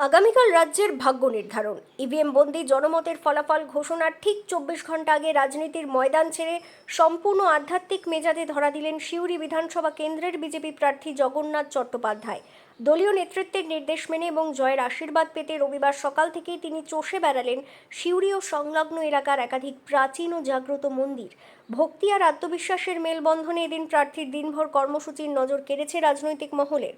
আগামীকাল রাজ্যের ভাগ্য নির্ধারণ। ইভিএম বন্দি জনমতের ফলাফল ঘোষণার ঠিক 24 ঘন্টা আগে রাজনীতির ময়দান ছেড়ে সম্পূর্ণ আধ্যাত্মিক মেজাজে ধরা দিলেন সিউড়ি বিধানসভা কেন্দ্রের বিজেপি প্রার্থী জগন্নাথ চট্টোপাধ্যায়। দলীয় নেতৃত্বের নির্দেশ মেনে এবং জয়ের আশীর্বাদ পেতে রবিবার সকাল থেকেই তিনি চষে বেড়ালেন সিউড়ি ও সংলগ্ন এলাকার একাধিক প্রাচীন ও জাগ্রত মন্দির। ভক্তি আর আত্মবিশ্বাসের মেলবন্ধনে এদিন প্রার্থীর দিনভর কর্মসূচির নজর কেড়েছে রাজনৈতিক মহলের।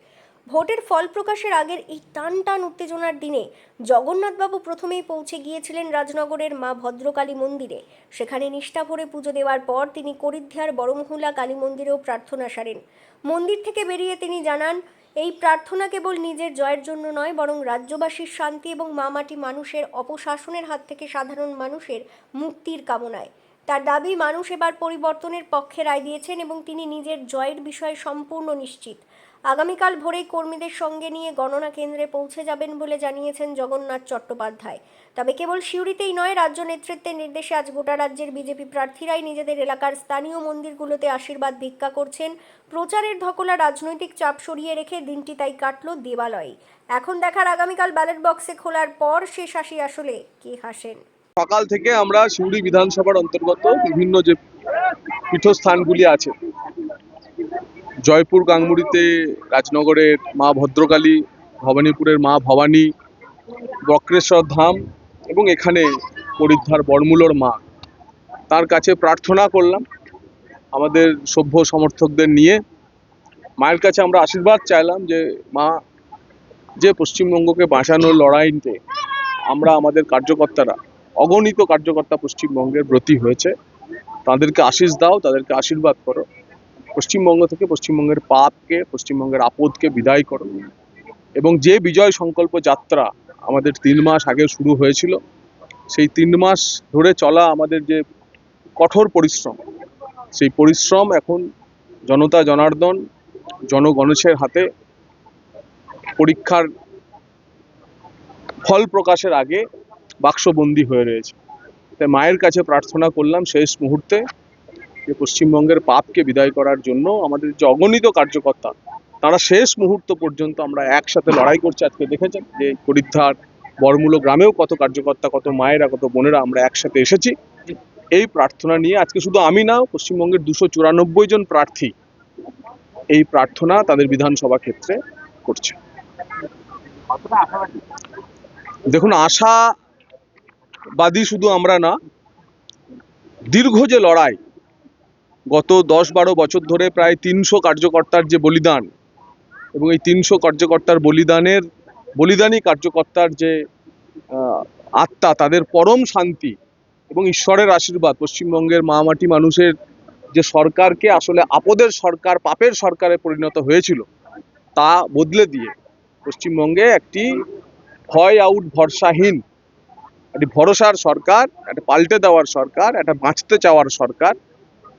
ভোটের ফল প্রকাশের আগের এই টান উত্তেজনার দিনে জগন্নাথবাবু প্রথমেই পৌঁছে গিয়েছিলেন রাজনগরের মা ভদ্রকালী মন্দিরে। সেখানে নিষ্ঠা ভরে পুজো দেওয়ার পর তিনি করিদ্ধিয়ার বড়মহুলা কালী মন্দিরেও প্রার্থনা সারেন। মন্দির থেকে বেরিয়ে তিনি জানান, এই প্রার্থনা কেবল নিজের জয়ের জন্য নয়, বরং রাজ্যবাসীর শান্তি এবং মামাটি মানুষের অপশাসনের হাত থেকে সাধারণ মানুষের মুক্তির কামনায়। তার দাবি, মানুষ এবার পরিবর্তনের পক্ষে রায় দিয়েছেন এবং তিনি নিজের জয়ের বিষয়ে সম্পূর্ণ নিশ্চিত। আগামীকাল ভোরেই কর্মীদের সঙ্গে নিয়ে গণনা কেন্দ্রে পৌঁছে যাবেন বলে জানিয়েছেন জগন্নাথ চট্টোপাধ্যায়। তবে কেবল সিউড়িতেই নয়, রাজ্য নেতৃত্বের নির্দেশে আজ গোটা রাজ্যের বিজেপি প্রার্থীরাই নিজেদের এলাকার স্থানীয় মন্দিরগুলোতে আশীর্বাদ ভিক্ষা করছেন। প্রচারের ধকলা রাজনৈতিক চাপ সরিয়ে রেখে দিনটি তাই কাটল দেবালয়ে। এখন দেখার আগামীকাল ব্যালট বক্সে খোলার পর শেষ হাসি আসলে কে হাসেন। সকাল থেকে আমরা সিউড়ি বিধানসভার অন্তর্গত বিভিন্ন যে পীঠস্থানগুলি আছে, জয়পুর গাংমুড়িতে রাজনগরের মা ভদ্রকালী, ভবানীপুরের মা ভবানী, বক্রেশ্বর ধাম এবং এখানে করিদ্ধার বড়মূলোর মা, তার কাছে প্রার্থনা করলাম। আমাদের সভ্য সমর্থকদের নিয়ে মায়ের কাছে আমরা আশীর্বাদ চাইলাম যে মা, যে পশ্চিমবঙ্গকে বাঁচানোর লড়াইতে আমরা আমাদের কার্যকর্তারা, অগণিত কার্যকর্তা পশ্চিমবঙ্গের ব্রতী হয়েছে, তাদেরকে আশীষ দাও, তাদেরকে আশীর্বাদ করো। পশ্চিমবঙ্গ থেকে পশ্চিমবঙ্গের পাপকে, পশ্চিমবঙ্গের আপদকে বিদায় করো। এবং যে বিজয় সংকল্প যাত্রা আমাদের 3 মাস আগে শুরু হয়েছিল, সেই 3 মাস ধরে চলা আমাদের যে কঠোর পরিশ্রম, সেই পরিশ্রম এখন জনতা জনার্দন, জনগণেশের হাতে পরীক্ষার ফল প্রকাশের আগে বাক্সবন্দী হয়ে রয়েছে। তাই মায়ের কাছে প্রার্থনা করলাম শেষ মুহূর্তে যে পশ্চিমবঙ্গের পাপকে বিদায় করার জন্য আমাদের যে অগণিত কার্যকর্তা, তারা শেষ মুহূর্ত পর্যন্ত আমরা একসাথে লড়াই করছি। আজকে দেখেছেন যে করিদ্ধার বড়মূলো গ্রামেও কত কার্যকর্তা, কত মায়েরা, কত বোনেরা আমরা একসাথে এসেছি এই প্রার্থনা নিয়ে। আজকে শুধু আমি না, পশ্চিমবঙ্গের 294 জন প্রার্থী এই প্রার্থনা তাদের বিধানসভা ক্ষেত্রে করছে। দেখুন, আশাবাদী শুধু আমরা না, দীর্ঘ যে লড়াই, গত 10-12 বছর ধরে প্রায় 300 কার্যকর্তার যে বলিদান, এবং এই 300 কার্যকর্তার বলিদানী কার্যকর্তার যে আত্মা, তাদের পরম শান্তি এবং ঈশ্বরের আশীর্বাদ, পশ্চিমবঙ্গের মাটি মানুষের যে সরকারকে আসলে আপদের সরকার, পাপের সরকারে পরিণত হয়েছিল, তা বদলে দিয়ে পশ্চিমবঙ্গে একটি ভয় আউট ভরসাহীন, একটি ভরসার সরকার, একটা পাল্টে দেওয়ার সরকার, একটা বাঁচতে চাওয়ার সরকার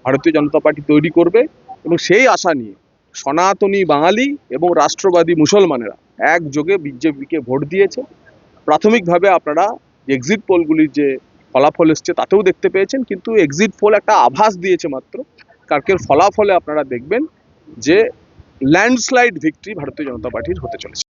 ভারতীয় জনতা পার্টি তৈরি করবে। এবং সেই আশা নিয়ে সনাতনী বাঙালি এবং রাষ্ট্রবাদী মুসলমানেরা একযোগে বিজেপিকে ভোট দিয়েছে। প্রাথমিকভাবে আপনারা এক্সিট পোলগুলির যে ফলাফল এসছে তাতেও দেখতে পেয়েছেন, কিন্তু এক্সিট পোল একটা আভাস দিয়েছে মাত্র। কালকের ফলাফলে আপনারা দেখবেন যে ল্যান্ডস্লাইড ভিক্টরি ভারতীয় জনতা পার্টির হতে চলেছে।